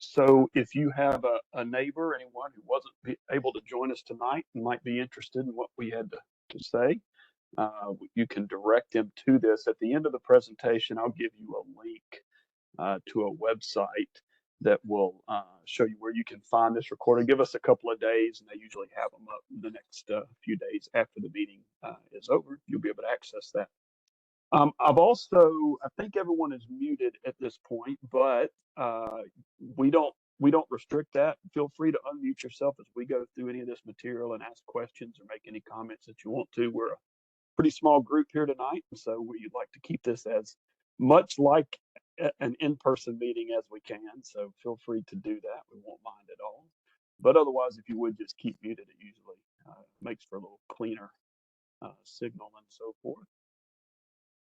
So if you have a neighbor, anyone who wasn't able to join us tonight and might be interested in what we had to say, you can direct them to this. At the end of the presentation, I'll give you a link to a website that will show you where you can find this recording. Give us a couple of days, and they usually have them up the next few days after the meeting is over. You'll be able to access that. I've also, I think everyone is muted at this point, but we don't restrict that. Feel free to unmute yourself as we go through any of this material and ask questions or make any comments that you want to. We're a pretty small group here tonight, so we like to keep this as much like an in-person meeting as we can. So feel free to do that. We won't mind at all. But otherwise, if you would just keep muted, it usually makes for a little cleaner signal and so forth.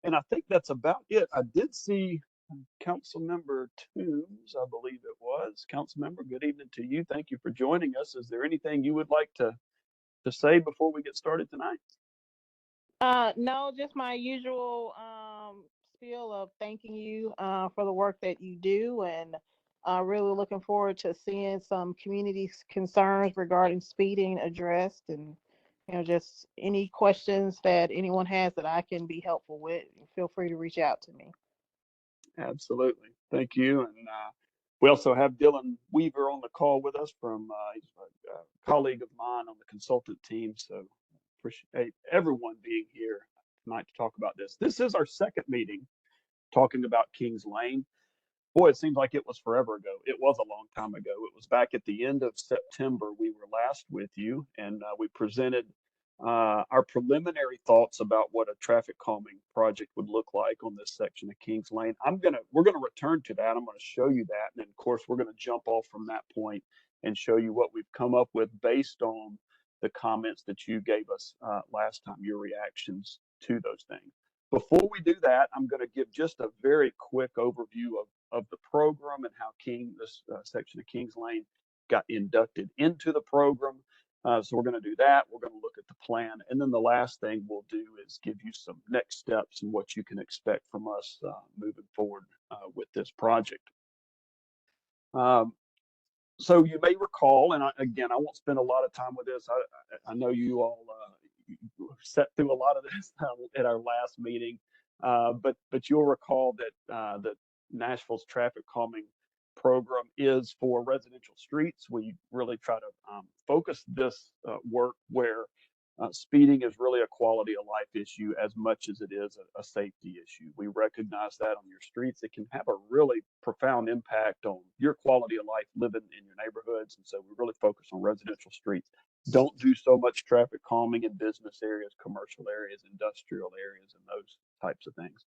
And I think that's about it. I did see Councilmember Toombs, I believe it was. Councilmember, good evening to you. Thank you for joining us. Is there anything you would like to say before we get started tonight? No, just my usual spiel of thanking you for the work that you do, and really looking forward to seeing some community concerns regarding speeding addressed, and just any questions that anyone has that I can be helpful with. Feel free to reach out to me. Absolutely, thank you. And we also have Dylan Weaver on the call with us from he's a colleague of mine on the consultant team. So appreciate everyone being here tonight to talk about this. This is our second meeting talking about Kings Lane. Boy, it seems like it was forever ago. It was a long time ago. It was back at the end of September. We were last with you, and we presented our preliminary thoughts about what a traffic calming project would look like on this section of Kings Lane. We're gonna return to that. I'm gonna show you that, and then of course we're gonna jump off from that point and show you what we've come up with based on the comments that you gave us last time, your reactions to those things. Before we do that, I'm going to give just a very quick overview of the program and how this section of Kings Lane got inducted into the program. So we're going to do that. We're going to look at the plan. And then the last thing we'll do is give you some next steps and what you can expect from us moving forward with this project. So you may recall, and again, I won't spend a lot of time with this. I know you all sat through a lot of this at our last meeting, but you'll recall that Nashville's traffic calming program is for residential streets. We really try to focus this work where speeding is really a quality of life issue as much as it is a safety issue. We recognize that on your streets, it can have a really profound impact on your quality of life living in your neighborhoods. And so we really focus on residential streets. Don't do so much traffic calming in business areas, commercial areas, industrial areas, and those types of things.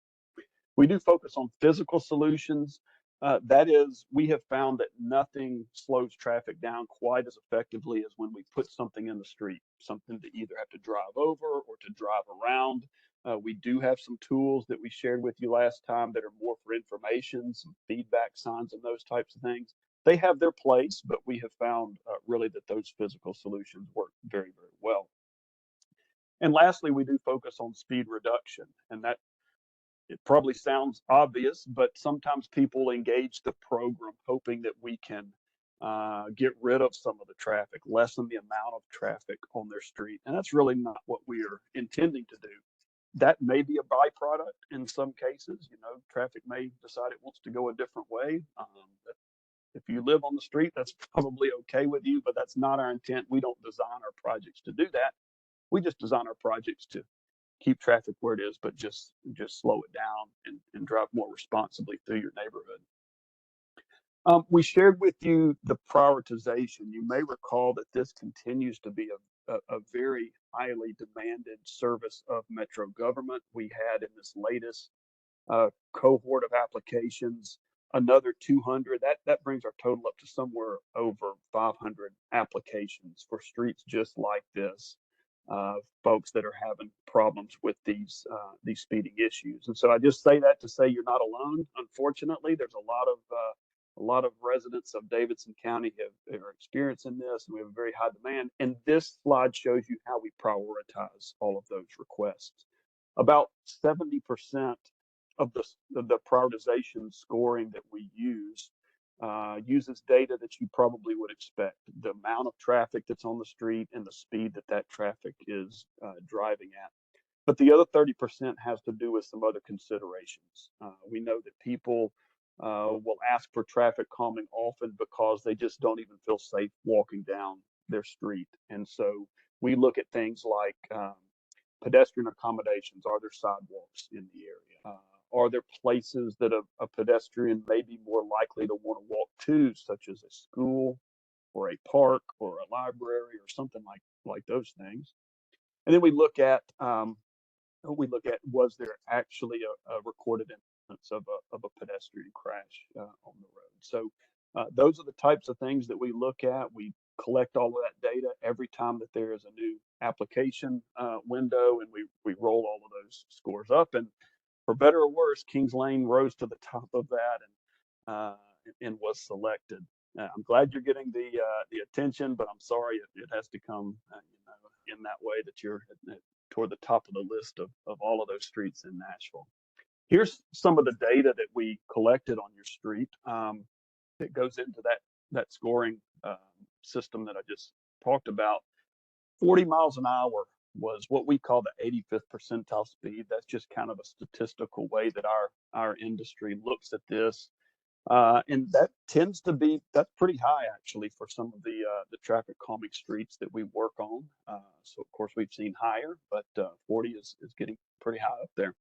We do focus on physical solutions. That is, we have found that nothing slows traffic down quite as effectively as when we put something in the street, something to either have to drive over or to drive around. We do have some tools that we shared with you last time that are more for information, some feedback signs and those types of things. They have their place, but we have found really that those physical solutions work very, very well. And lastly, we do focus on speed reduction, and that it probably sounds obvious, but sometimes people engage the program hoping that we can get rid of some of the traffic, lessen the amount of traffic on their street. And that's really not what we are intending to do. That may be a byproduct in some cases. Traffic may decide it wants to go a different way. If you live on the street, that's probably okay with you, but that's not our intent. We don't design our projects to do that. We just design our projects to keep traffic where it is, but just slow it down and drive more responsibly through your neighborhood. We shared with you the prioritization. You may recall that this continues to be a very highly demanded service of Metro government. We had in this latest cohort of applications another 200. That brings our total up to somewhere over 500 applications for streets just like this. Folks that are having problems with these speeding issues. And so I just say that to say you're not alone. Unfortunately, there's a lot of residents of Davidson County are experiencing this, and we have a very high demand. And this slide shows you how we prioritize all of those requests. About 70% of the prioritization scoring that we use uses data that you probably would expect, the amount of traffic that's on the street and the speed that that traffic is driving at. But the other 30% has to do with some other considerations. We know that people will ask for traffic calming often because they just don't even feel safe walking down their street. And so we look at things like pedestrian accommodations. Are there sidewalks in the area? Are there places that a pedestrian may be more likely to want to walk to, such as a school or a park or a library or something like those things? And then we look at was there actually a recorded instance of a pedestrian crash on the road. So those are the types of things that we look at. We collect all of that data every time that there is a new application window, and we roll all of those scores up. And for better or worse, Kings Lane rose to the top of that and was selected. I'm glad you're getting the attention, but I'm sorry it has to come in that way, that you're toward the top of the list of all of those streets in Nashville. Here's some of the data that we collected on your street that goes into that scoring system that I just talked about. 40 miles an hour was what we call the 85th percentile speed. That's just kind of a statistical way that our industry looks at this. And that tends to be, that's pretty high actually for some of the traffic calming streets that we work on. So of course we've seen higher, but 40 is getting pretty high up there.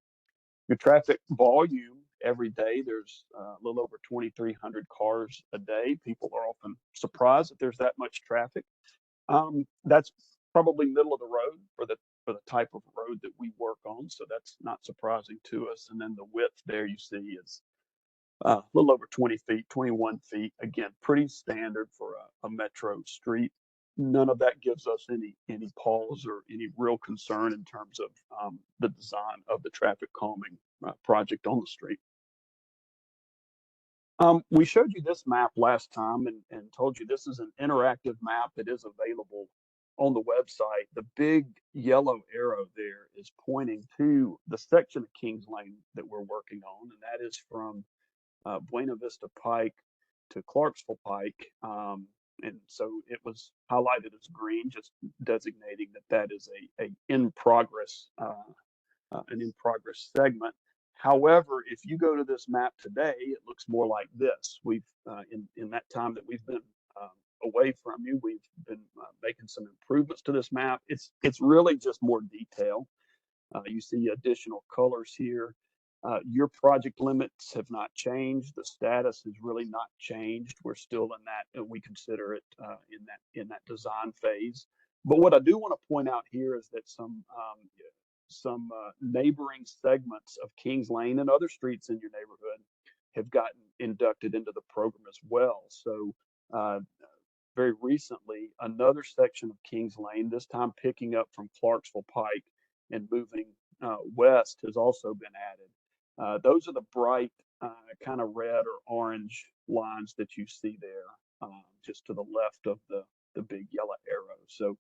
Your traffic volume every day, there's a little over 2,300 cars a day. People are often surprised that there's that much traffic. That's probably middle of the road for the type of road that we work on. So that's not surprising to us. And then the width there you see is a little over 20 feet, 21 feet. Again, pretty standard for a metro street. None of that gives us any pause or any real concern in terms of the design of the traffic calming project on the street. We showed you this map last time and told you this is an interactive map that is available on the website. The big yellow arrow there is pointing to the section of Kings Lane that we're working on, and that is from Buena Vista Pike to Clarksville Pike. And so it was highlighted as green, just designating that is an in progress segment. However, if you go to this map today, it looks more like this. We've in that time that we've been away from you, we've been making some improvements to this map. It's really just more detail. You see additional colors here. Your project limits have not changed. The status has really not changed. We're still in that, we consider it in that design phase. But what I do want to point out here is that some neighboring segments of Kings Lane and other streets in your neighborhood have gotten inducted into the program as well. So very recently, another section of Kings Lane, this time picking up from Clarksville Pike and moving west, has also been added. Those are the bright kind of red or orange lines that you see there, just to the left of the big yellow arrow. So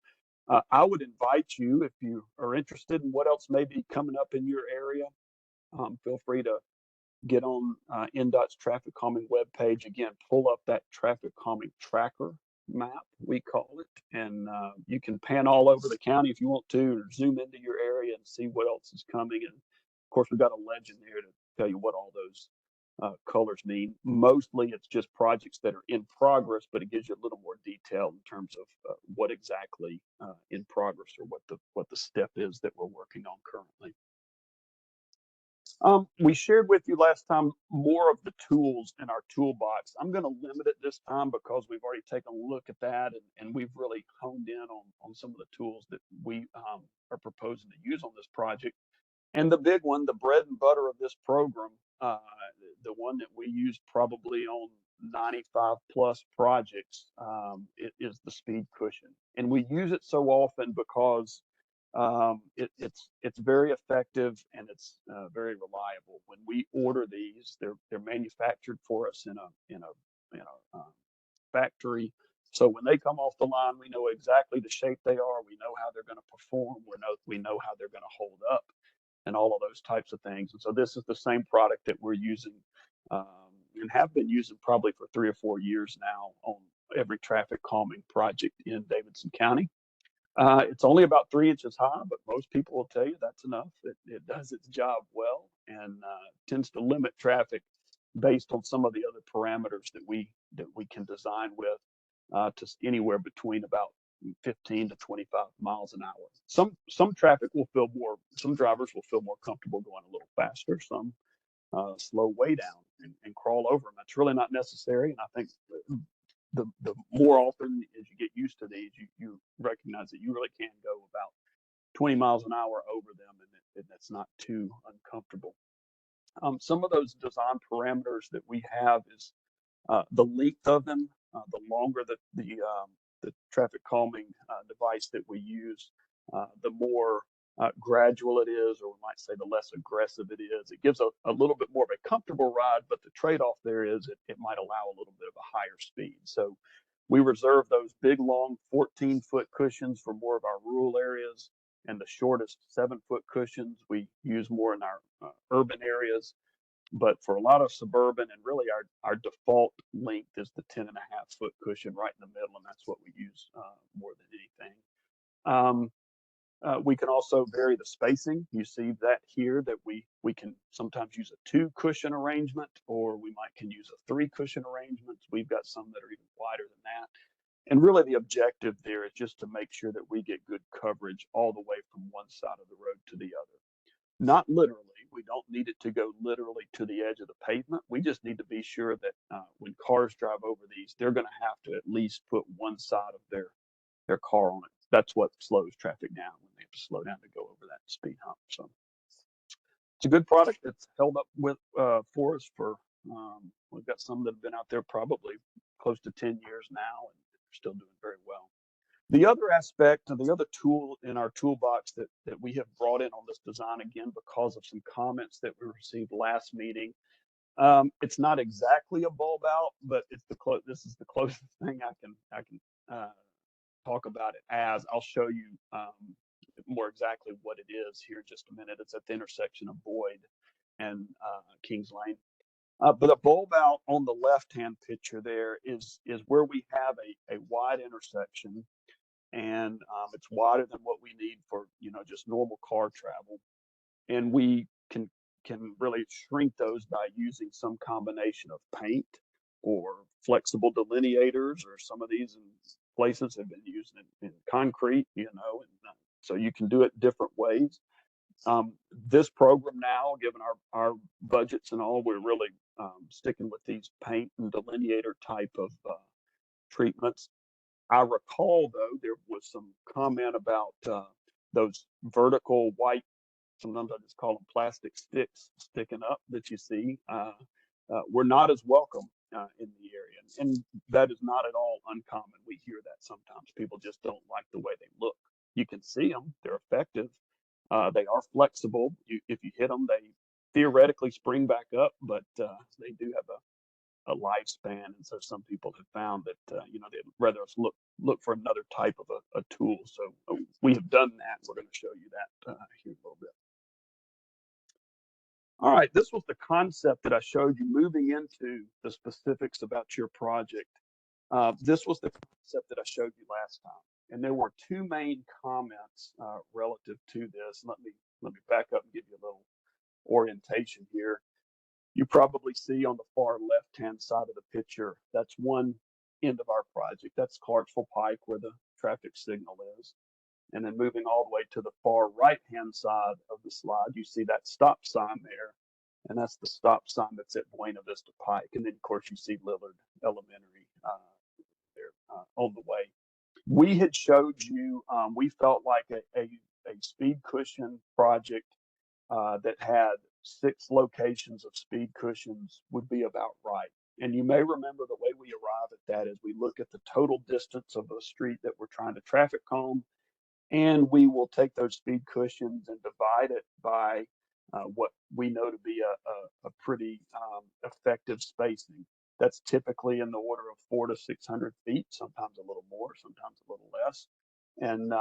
I would invite you, if you are interested in what else may be coming up in your area, feel free to get on NDOT's traffic calming webpage. Again, pull up that traffic calming tracker map, we call it, and you can pan all over the county if you want to, or zoom into your area and see what else is coming. And of course, we've got a legend there to tell you what all those colors mean. Mostly it's just projects that are in progress, but it gives you a little more detail in terms of what exactly in progress, or what the step is that we're working on currently. We shared with you last time more of the tools in our toolbox. I'm going to limit it this time because we've already taken a look at that, and we've really honed in on some of the tools that we are proposing to use on this project. And the big one, the bread and butter of this program, the one that we use probably on 95 plus projects, it is the speed cushion. And we use it so often because it's very effective, and it's very reliable. When we order these, they're manufactured for us in a factory. So when they come off the line, we know exactly the shape they are. We know how they're going to perform. We know how they're going to hold up, and all of those types of things. And so this is the same product that we're using, and have been using probably for 3 or 4 years now on every traffic calming project in Davidson County. It's only about 3 inches high, but most people will tell you that's enough. It does its job well and tends to limit traffic based on some of the other parameters that we can design with to anywhere between about 15 to 25 miles an hour. Some traffic will feel more. Some drivers will feel more comfortable going a little faster. Some slow way down and crawl over them. That's really not necessary. And I think the more often as you get used to these, you recognize that you really can go about 20 miles an hour over them, and that's not too uncomfortable. Some of those design parameters that we have is the length of them. The longer the traffic calming device that we use, the more gradual it is, or we might say the less aggressive it is. It gives a little bit more of a comfortable ride, but the trade-off there is it might allow a little bit of a higher speed. So we reserve those big, long 14-foot cushions for more of our rural areas, and the shortest 7-foot cushions we use more in our urban areas. But for a lot of suburban, and really our default length is the 10.5-foot cushion right in the middle, and that's what we use more than anything. We can also vary the spacing. You see that here that we can sometimes use a 2 cushion arrangement, or we can use a 3 cushion arrangement. We've got some that are even wider than that. And really the objective there is just to make sure that we get good coverage all the way from one side of the road to the other. Not literally. We don't need it to go literally to the edge of the pavement. We just need to be sure that when cars drive over these, they're going to have to at least put one side of their car on it. That's what slows traffic down, when they have to slow down to go over that speed hump. So it's a good product that's held up with for us for we've got some that have been out there probably close to 10 years now, and they're still doing very well. The other aspect, and the other tool in our toolbox that we have brought in on this design, again because of some comments that we received last meeting, it's not exactly a bulb out, but it's this is the closest thing I can talk about it as. I'll show you more exactly what it is here in just a minute. It's at the intersection of Boyd and Kings Lane. But a bulb out on the left-hand picture there is where we have a wide intersection, and it's wider than what we need for just normal car travel, and we can really shrink those by using some combination of paint or flexible delineators, or some of these in places have been used in concrete, and so you can do it different ways. This program now, given our budgets and all, we're really sticking with these paint and delineator type of treatments. I recall, though, there was some comment about those vertical white, sometimes I just call them plastic sticks, sticking up that you see. We're not as welcome in the area, and that is not at all uncommon. We hear that sometimes. People just don't like the way they look. You can see them; they're effective. They are flexible. If you hit them, they theoretically spring back up, but they do have a lifespan, and so some people have found that they'd rather us look for another type of a tool. So we have done that. We're going to show you that here in a little bit. All right, this was the concept that I showed you. Moving into the specifics about your project, this was the concept that I showed you last time, and there were 2 main comments relative to this. Let me back up and give you a little orientation here. You probably see on the far left-hand side of the picture, that's one end of our project. That's Clarksville Pike, where the traffic signal is. And then moving all the way to the far right-hand side of the slide, you see that stop sign there. And that's the stop sign that's at Buena Vista Pike. And then, of course, you see Lillard Elementary there on the way. We had showed you, we felt like a speed cushion project that had 6 locations of speed cushions would be about right. And you may remember the way we arrive at that is we look at the total distance of a street that we're trying to traffic calm, and we will take those speed cushions and divide it by what we know to be a pretty effective spacing. That's typically in the order of 400 to 600 feet, sometimes a little more, sometimes a little less. And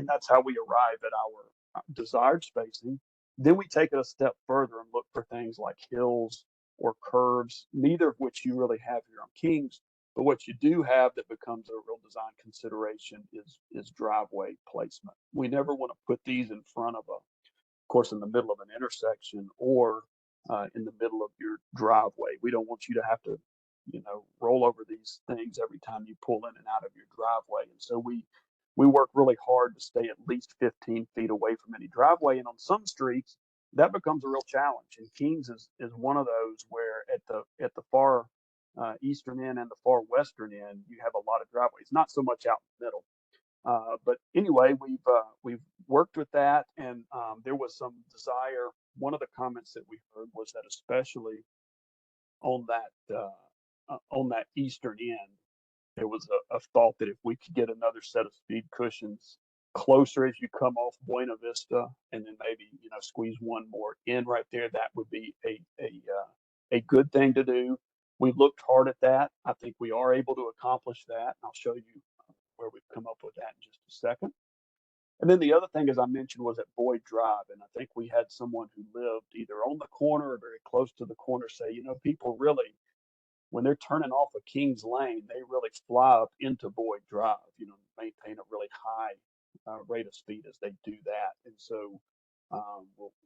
that's how we arrive at our desired spacing. Then we take it a step further and look for things like hills or curves, neither of which you really have here on Kings. But what you do have that becomes a real design consideration is driveway placement. We never want to put these in front of of course, in the middle of an intersection or in the middle of your driveway. We don't want you to have to, roll over these things every time you pull in and out of your driveway. And so we work really hard to stay at least 15 feet away from any driveway. And on some streets, that becomes a real challenge. And Kings is one of those where at the far eastern end and the far western end, you have a lot of driveways. Not so much out in the middle. But anyway, we've worked with that, and there was some desire. One of the comments that we heard was that especially on that eastern end, there was a thought that if we could get another set of speed cushions closer as you come off Buena Vista, and then maybe squeeze one more in right there, that would be a good thing to do. We looked hard at that. I think we are able to accomplish that. And I'll show you where we've come up with that in just a second. And then the other thing, as I mentioned, was at Boyd Drive. And I think we had someone who lived either on the corner or very close to the corner say, people really, when they're turning off of Kings Lane, they really fly up into Boyd Drive, maintain a really high rate of speed as they do that. And so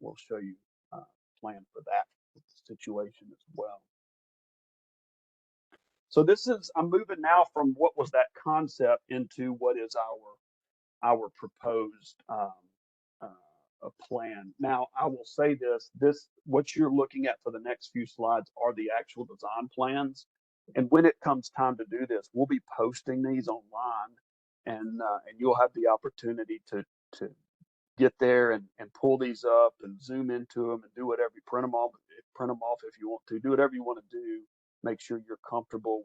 we'll show you a plan for that situation as well. So I'm moving now from what was that concept into what is our proposed a plan. Now, I will say this, what you're looking at for the next few slides are the actual design plans. And when it comes time to do this, we'll be posting these online, and you'll have the opportunity to get there and pull these up and zoom into them and do whatever, print them off if you want to, do whatever you want to do. Make sure you're comfortable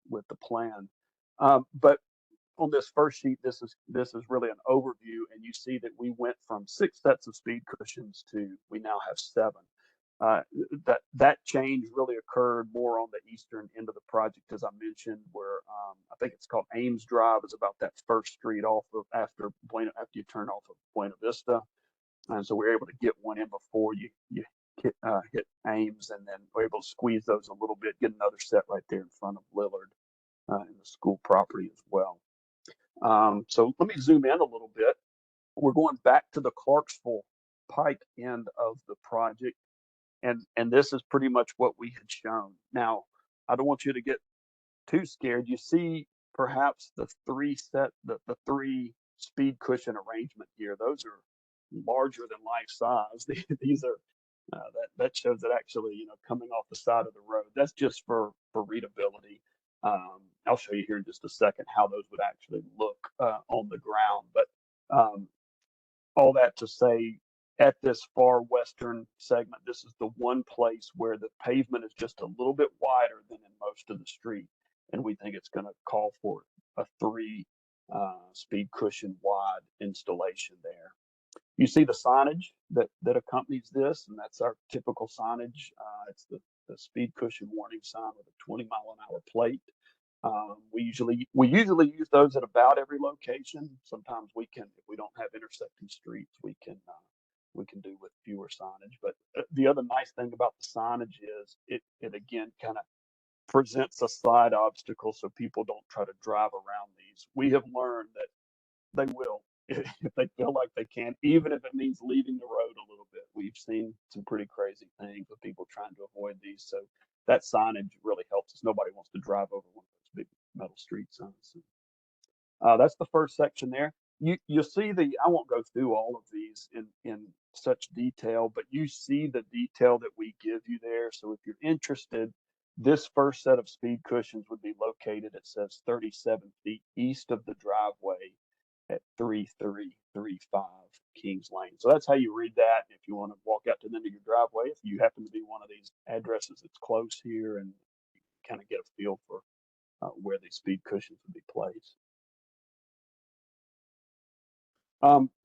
with the plan. But on this first sheet, this is really an overview, and you see that we went from 6 sets of speed cushions to we now have 7. That change really occurred more on the eastern end of the project, as I mentioned, where I think it's called Ames Drive, is about that first street off of after you turn off of Buena Vista, and so we're able to get one in before you hit Ames, and then we're able to squeeze those a little bit, get another set right there in front of Lillard in the school property as well. So let me zoom in a little bit. We're going back to the Clarksville Pike end of the project, and this is pretty much what we had shown. Now, I don't want you to get too scared. You see perhaps the 3 speed cushion arrangement here. Those are larger than life size. These are that shows it actually coming off the side of the road. That's just for readability. I'll show you here in just a second how those would actually look on the ground. But all that to say, at this far western segment, this is the one place where the pavement is just a little bit wider than in most of the street. And we think it's going to call for a 3 speed cushion wide installation there. You see the signage that accompanies this, and that's our typical signage. It's the speed cushion warning sign with a 20-mile-an-hour plate. We usually use those at about every location. Sometimes we can, if we don't have intersecting streets, we can do with fewer signage. But the other nice thing about the signage is it again kind of presents a side obstacle so people don't try to drive around these. We have learned that they will if they feel like they can, even if it means leaving the road a little bit. We've seen some pretty crazy things with people trying to avoid these. So that signage really helps us. Nobody wants to drive over one of those big metal street signs. So, that's the first section there. You'll see I won't go through all of these in such detail, but you see the detail that we give you there. So if you're interested, this first set of speed cushions would be located, it says 37 feet east of the driveway at 3335 Kings Lane. So that's how you read that. If you want to walk out to the end of your driveway, if you happen to be one of these addresses that's close here, and you kind of get a feel for where these speed cushions would be placed.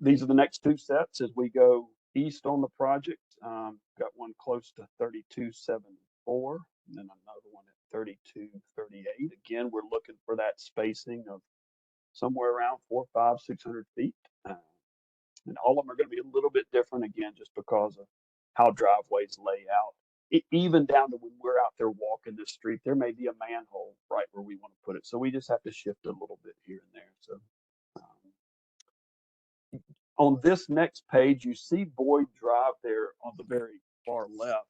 These are the next 2 sets as we go east on the project. Got one close to 3274, and then another one at 3238. Again, we're looking for that spacing of somewhere around 400, 500, 600 feet. And all of them are going to be a little bit different, again, just because of how driveways lay out. even down to when we're out there walking the street, there may be a manhole right where we want to put it. So we just have to shift a little bit here and there. So on this next page, you see Boyd Drive there on the very far left,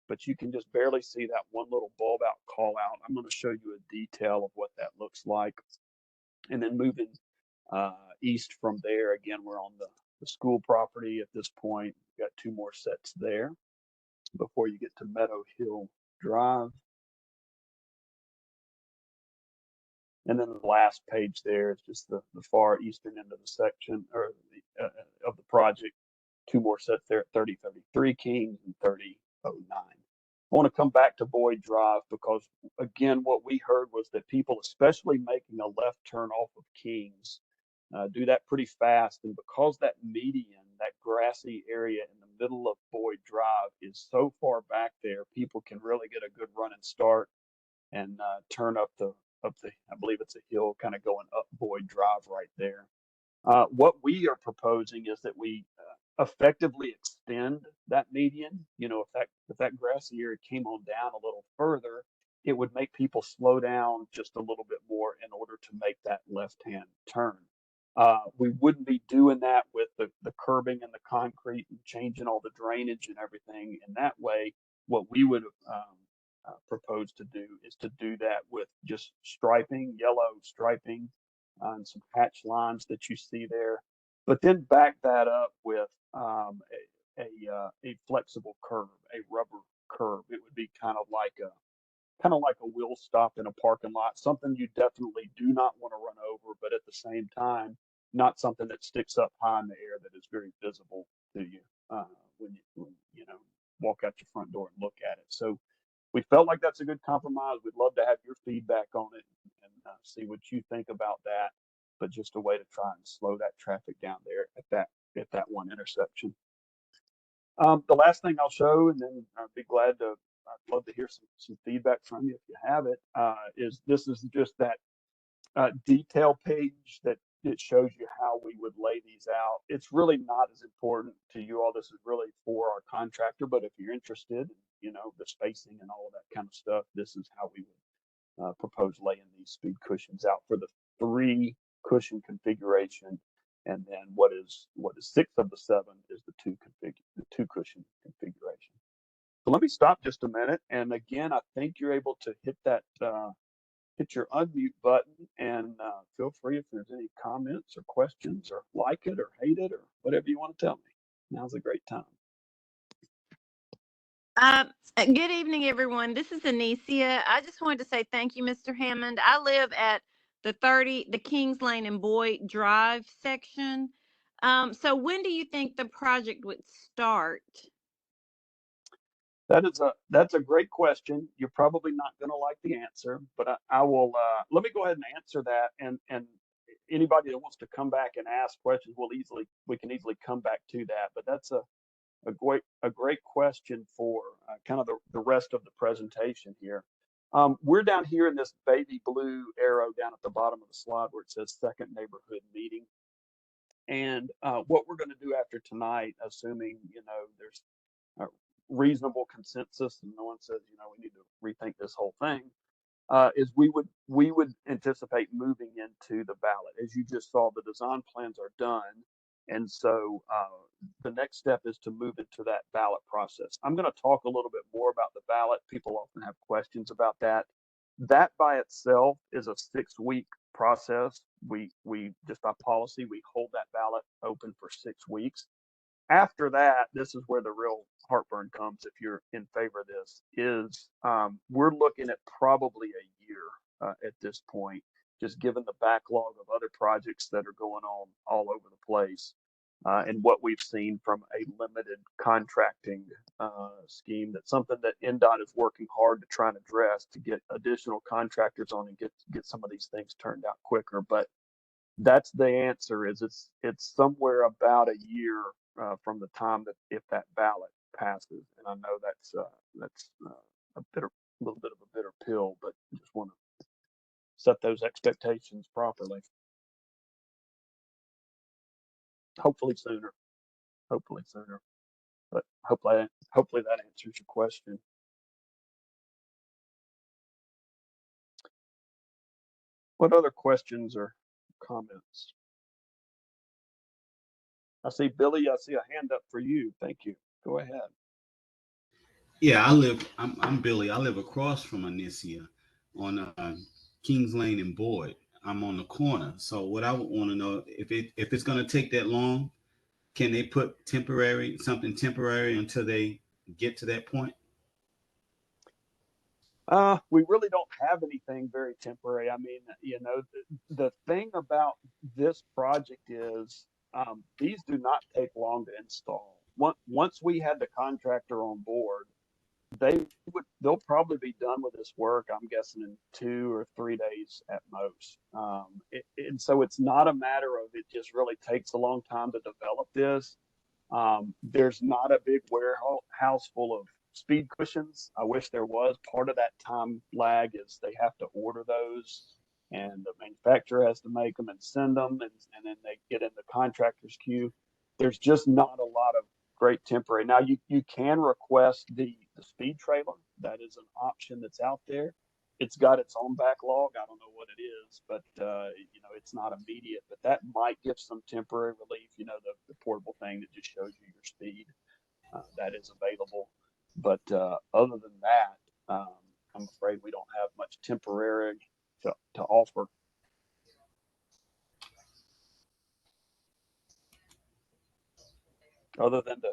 but you can just barely see that one little bulb out call out. I'm going to show you a detail of what that looks like. And then moving east from there, again, we're on the school property at this point. We've got 2 more sets there before you get to Meadow Hill Drive. And then the last page there is just the far eastern end of the section or of the project. 2 more sets there at 3033 Kings and 3009. I want to come back to Boyd Drive because, again, what we heard was that people, especially making a left turn off of Kings, do that pretty fast. And because that median, that grassy area in the middle of Boyd Drive is so far back there, people can really get a good running start and turn up the, I believe it's a hill kind of going up Boyd Drive right there. What we are proposing is that we effectively extend that median. You know, if that grassy area came on down a little further, it would make people slow down just a little bit more in order to make that left-hand turn. We wouldn't be doing that with the curbing and the concrete and changing all the drainage and everything in that way. What we would propose to do is to do that with just striping, yellow striping, and some hatch lines that you see there, but then back that up with a flexible curb, a rubber curb. It would be kind of like a wheel stop in a parking lot, something you definitely do not want to run over, but at the same time, not something that sticks up high in the air that is very visible to you when you know walk out your front door and look at it. So we felt like that's a good compromise. We'd love to have your feedback on it and see what you think about that. But just a way to try and slow that traffic down there at that one intersection. The last thing I'll show, and then I'd love to hear some feedback from you if you have it, is this is just that detail page that it shows you how we would lay these out. It's really not as important to you all. This is really for our contractor, but if you're interested, you know, the spacing and all of that kind of stuff, this is how we would propose laying these speed cushions out for the 3 cushion configuration, and then what is 6 of the 7 is the 2 cushion configuration. So let me stop just a minute, and again, I think you're able to hit your unmute button and feel free if there's any comments or questions or like it or hate it or whatever you want to tell me. Now's a great time. Good evening, everyone. This is Anicia. I just wanted to say thank you, Mr. Hammond. I live at the Kings Lane and Boyd Drive section. So when do you think the project would start? That's a great question. You're probably not going to like the answer, but I will. Let me go ahead and answer that. And anybody that wants to come back and ask questions, we can easily come back to that. But that's a great question for kind of the rest of the presentation here. We're down here in this baby blue arrow down at the bottom of the slide where it says second neighborhood meeting. And what we're going to do after tonight, assuming there's a reasonable consensus and no one says we need to rethink this whole thing, is we would anticipate moving into the ballot. As you just saw, the design plans are done, and so the next step is to move into that ballot process. I'm going to talk a little bit more about the ballot. People often have questions about that. That by itself is a 6-week process. We just by policy, we hold that ballot open for 6 weeks. After that, this is where the real heartburn comes if you're in favor of this, is we're looking at probably a year at this point, just given the backlog of other projects that are going on all over the place and what we've seen from a limited contracting scheme. That's something that NDOT is working hard to try and address, to get additional contractors on and get some of these things turned out quicker. But that's the answer, is it's somewhere about a year from the time that if that ballot passes. And I know that's a little bit of a bitter pill, but I just want to set those expectations properly. Hopefully sooner. But hopefully that answers your question. What other questions or comments? I see Billy. I see a hand up for you. Thank you. Go ahead. Yeah, I'm Billy. I live across from Anicia on Kings Lane and Boyd. I'm on the corner. So what I would want to know, if it's going to take that long, can they put something temporary until they get to that point? We really don't have anything very temporary. I mean, the thing about this project is these do not take long to install. Once we had the contractor on board, they'll probably be done with this work, I'm guessing, in 2 or 3 days at most. And so it's not a matter of it just really takes a long time to develop this. There's not a big warehouse full of speed cushions. I wish there was. Part of that time lag is they have to order those, and the manufacturer has to make them and send them, and then they get in the contractor's queue. There's just not a lot of great temporary. Now you can request the speed trailer. That is an option that's out there. It's got its own backlog. I don't know what it is, but it's not immediate. But that might give some temporary relief. The portable thing that just shows you your speed, that is available. But other than that, I'm afraid we don't have much temporary to offer. Other than to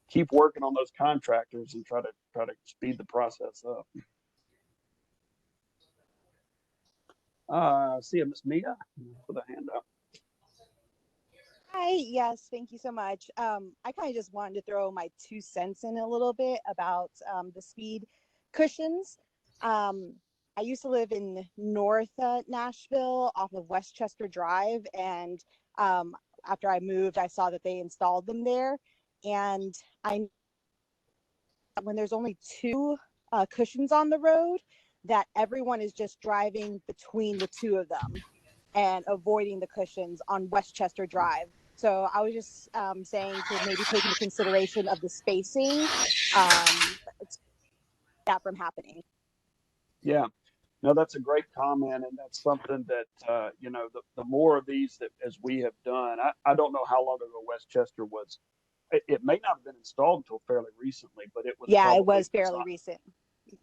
keep working on those contractors and try to speed the process up. See you, Miss Mia, with a hand up. Hi, yes, thank you so much. I kind of just wanted to throw my 2 cents in a little bit about the speed cushions. I used to live in North Nashville off of Westchester Drive, and after I moved, I saw that they installed them there. And when there's only 2 cushions on the road, that everyone is just driving between the 2 of them and avoiding the cushions on Westchester Drive. So I was just saying to maybe take into consideration of the spacing that from happening. Yeah, no, that's a great comment, and that's something that the more of these that as we have done. I don't know how long ago Westchester was. It may not have been installed until fairly recently, but it was. Yeah, it was fairly recent.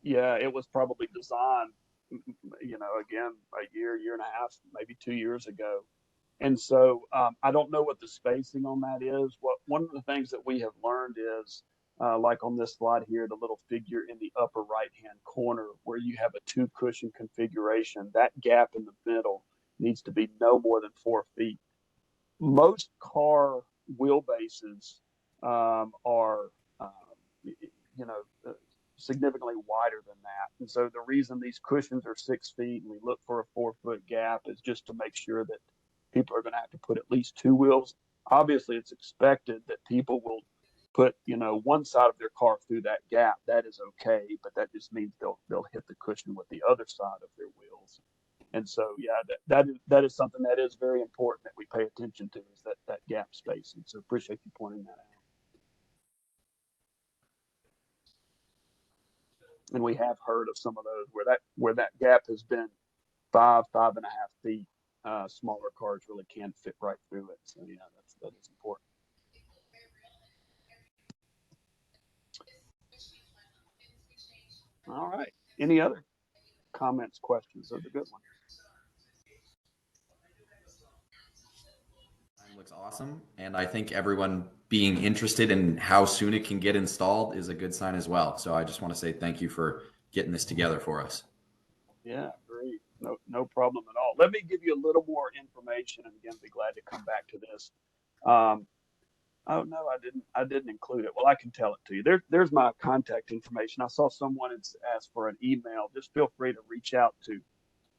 Yeah, it was probably designed, again, a year and a half, maybe 2 years ago. And so I don't know what the spacing on that is. One of the things that we have learned is, like on this slide here, the little figure in the upper right-hand corner where you have a 2 cushion configuration, that gap in the middle needs to be no more than 4 feet. Most car wheelbases are, significantly wider than that. And so the reason these cushions are 6 feet and we look for a 4-foot gap is just to make sure that people are going to have to put at least 2 wheels. Obviously, it's expected that people will put, one side of their car through that gap. That is okay, but that just means they'll hit the cushion with the other side of their wheels. And so, yeah, that is something that is very important that we pay attention to, is that gap spacing. So appreciate you pointing that out. And we have heard of some of those where that gap has been 5.5 feet. Smaller cars really can fit right through it. So yeah, that is important. All right. Any other comments, questions? That's a good one. Looks awesome, and I think everyone being interested in how soon it can get installed is a good sign as well. So I just want to say thank you for getting this together for us. Yeah, great. No problem at all. Let me give you a little more information, and again, be glad to come back to this. Oh no, I didn't include it. Well, I can tell it to you. There's my contact information. I saw someone had asked for an email. Just feel free to reach out to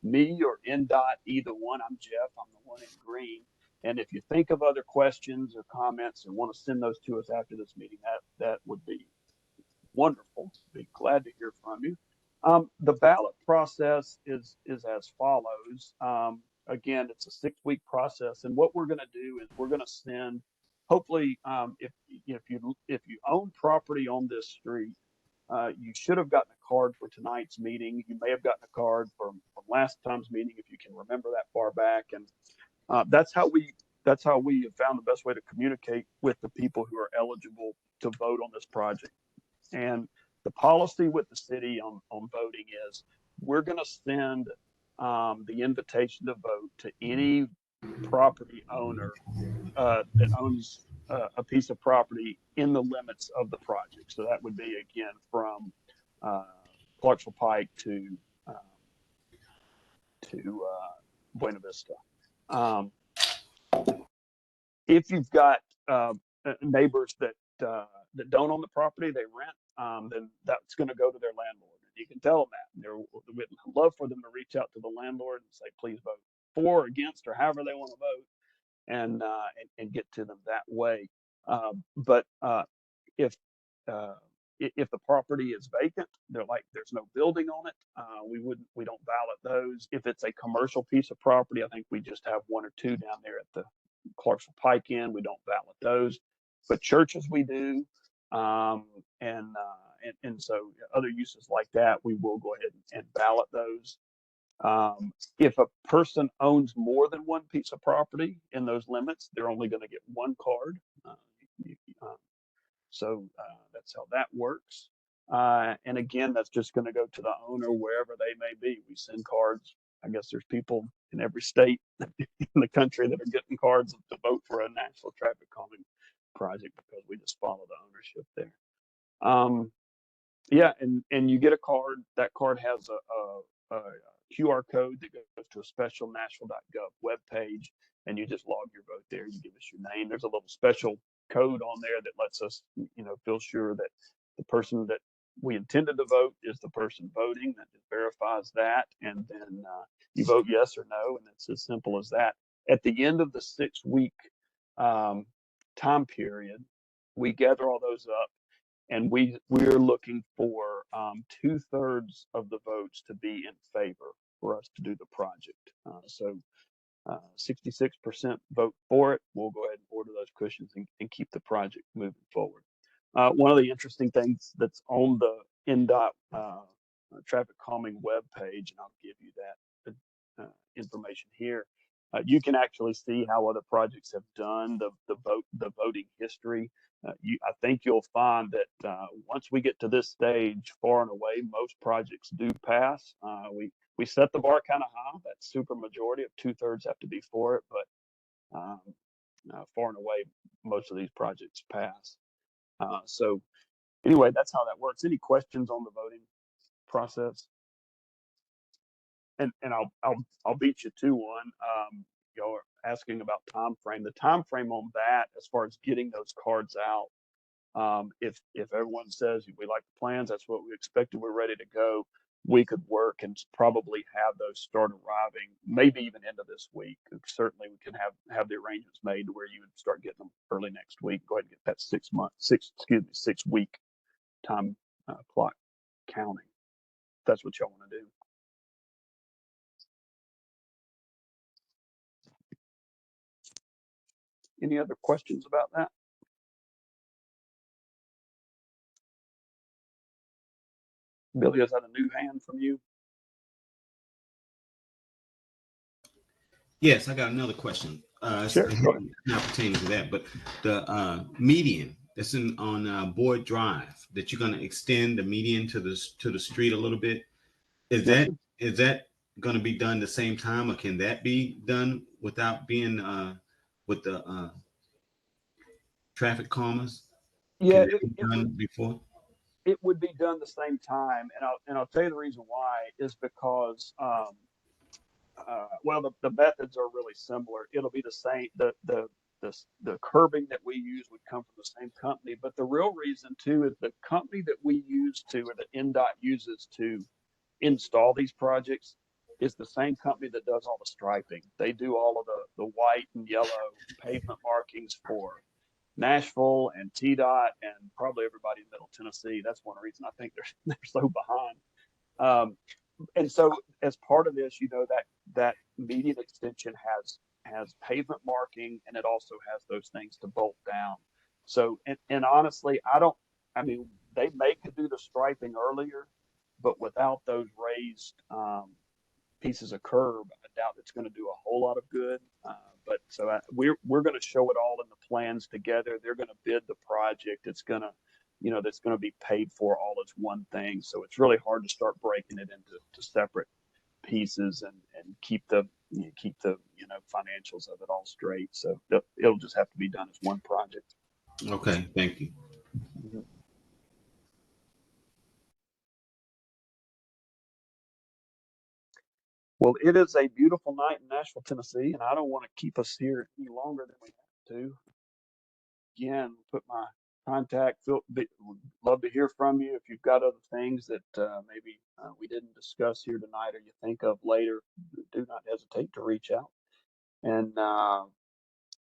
me or NDOT, either one. I'm Jeff. I'm the one in green. And if you think of other questions or comments and want to send those to us after this meeting, that would be wonderful. Be glad to hear from you. The ballot process is as follows. Again, it's a 6-week process, and what we're going to do is we're going to send hopefully, if you own property on this street, you should have gotten a card for tonight's meeting. You may have gotten a card from last time's meeting, if you can remember that far back. And that's how we have found the best way to communicate with the people who are eligible to vote on this project. And the policy with the city on voting is we're going to send the invitation to vote to any property owner that owns a piece of property in the limits of the project. So that would be, again, from Clarksville Pike to Buena Vista. If you've got neighbors that don't own the property, they rent, then that's going to go to their landlord. And you can tell them that. We'd love for them to reach out to the landlord and say, please vote for or against or however they want to vote, and get to them that way. But if the property is vacant, they're like there's no building on it, we don't ballot those. If it's a commercial piece of property, I think we just have one or two down there at the Clarksville Pike Inn. We don't ballot those, but churches we do, and so other uses like that we will go ahead and ballot those. If a person owns more than one piece of property in those limits, they're only going to get one card. So that's how that works. And again, that's just going to go to the owner wherever they may be. We send cards. I guess there's people in every state in the country that are getting cards to vote for a national traffic calming project because we just follow the ownership there. Yeah, and you get a card. That card has a QR code that goes to a special Nashville.gov webpage, and you just log your vote there. You give us your name. There's a little special code on there that lets us, feel sure that the person that we intended to vote is the person voting. That verifies that, and then you vote yes or no, and it's as simple as that. At the end of the 6-week time period, we gather all those up, and we're looking for 2/3 of the votes to be in favor for us to do the project. So 66% vote for it. We'll go ahead and order those cushions and keep the project moving forward. One of the interesting things that's on the NDOT traffic calming web page, and I'll give you that information here. You can actually see how other projects have done the voting history. I think you'll find that once we get to this stage, far and away, most projects do pass. We set the bar kind of high. That super majority of 2/3 have to be for it, but far and away, most of these projects pass. So anyway, that's how that works. Any questions on the voting process? And I'll beat you to one. You're asking about time frame. The time frame on that, as far as getting those cards out, if everyone says we like the plans, that's what we expected, we're ready to go, we could work and probably have those start arriving maybe even into this week. Certainly we can have the arrangements made to where you would start getting them early next week. Go ahead and get that 6 week time clock counting. If that's what y'all want to do. Any other questions about that? Billy, is that a new hand from you? Yes, I got another question. Sure. Not pertaining to that, but the median that's on Boyd Drive, that you're going to extend the median to the street a little bit. Is that going to be done the same time, or can that be done without being with the traffic calmers? Yeah, before. It would be done the same time, and I'll tell you the reason why is because well, the methods are really similar. It'll be the same. The curbing that we use would come from the same company, but the real reason too is the company that we use to, or the NDOT uses to install these projects, is the same company that does all the striping. They do all of the white and yellow pavement markings for Nashville and TDOT and probably everybody in Middle Tennessee. That's one reason I think they're so behind. And so as part of this, that median extension has has pavement marking, and it also has those things to bolt down. So, and honestly, I mean, they could do the striping earlier, but without those raised pieces of curb, I doubt it's going to do a whole lot of good. But so we're going to show it all in the plans together. They're going to bid the project. It's going to, that's going to be paid for all as one thing. So it's really hard to start breaking it into separate pieces and keep the financials of it all straight. So it'll just have to be done as one project. Okay, thank you. Mm-hmm. Well, it is a beautiful night in Nashville, Tennessee, and I don't want to keep us here any longer than we have to. Again, put my contact. Would love to hear from you if you've got other things that maybe we didn't discuss here tonight, or you think of later. Do not hesitate to reach out. And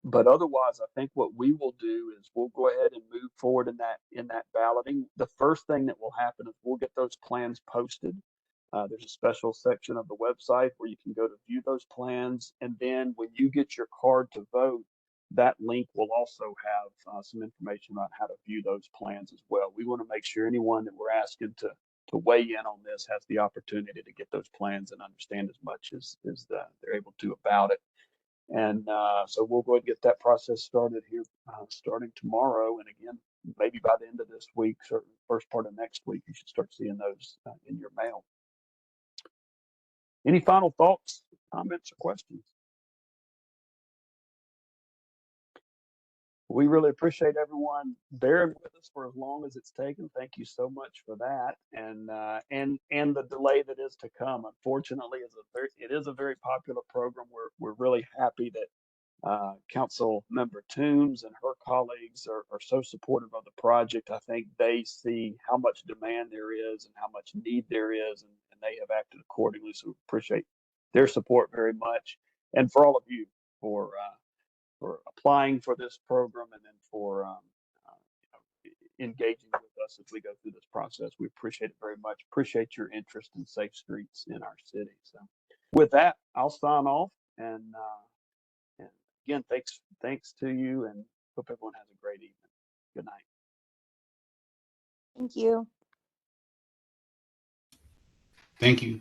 but otherwise, I think what we will do is we'll go ahead and move forward in that balloting. The first thing that will happen is we'll get those plans posted. There's a special section of the website where you can go to view those plans. And then when you get your card to vote, that link will also have some information about how to view those plans as well. We want to make sure anyone that we're asking to weigh in on this has the opportunity to get those plans and understand as much as they're able to about it. And so we'll go ahead and get that process started here starting tomorrow. And again, maybe by the end of this week, certainly first part of next week, you should start seeing those in your mail. Any final thoughts, comments, or questions? We really appreciate everyone bearing with us for as long as it's taken. Thank you so much for that, and the delay that is to come. Unfortunately, it is a very popular program. We're really happy that Council Member Toombs and her colleagues are so supportive of the project. I think they see how much demand there is and how much need there is, and they have acted accordingly. So we appreciate their support very much, and for all of you for applying for this program and then for engaging with us as we go through this process. We appreciate it very much. Appreciate your interest in safe streets in our city. So with that, I'll sign off, and again, thanks to you, and hope everyone has a great evening. Good night. Thank you. Thank you.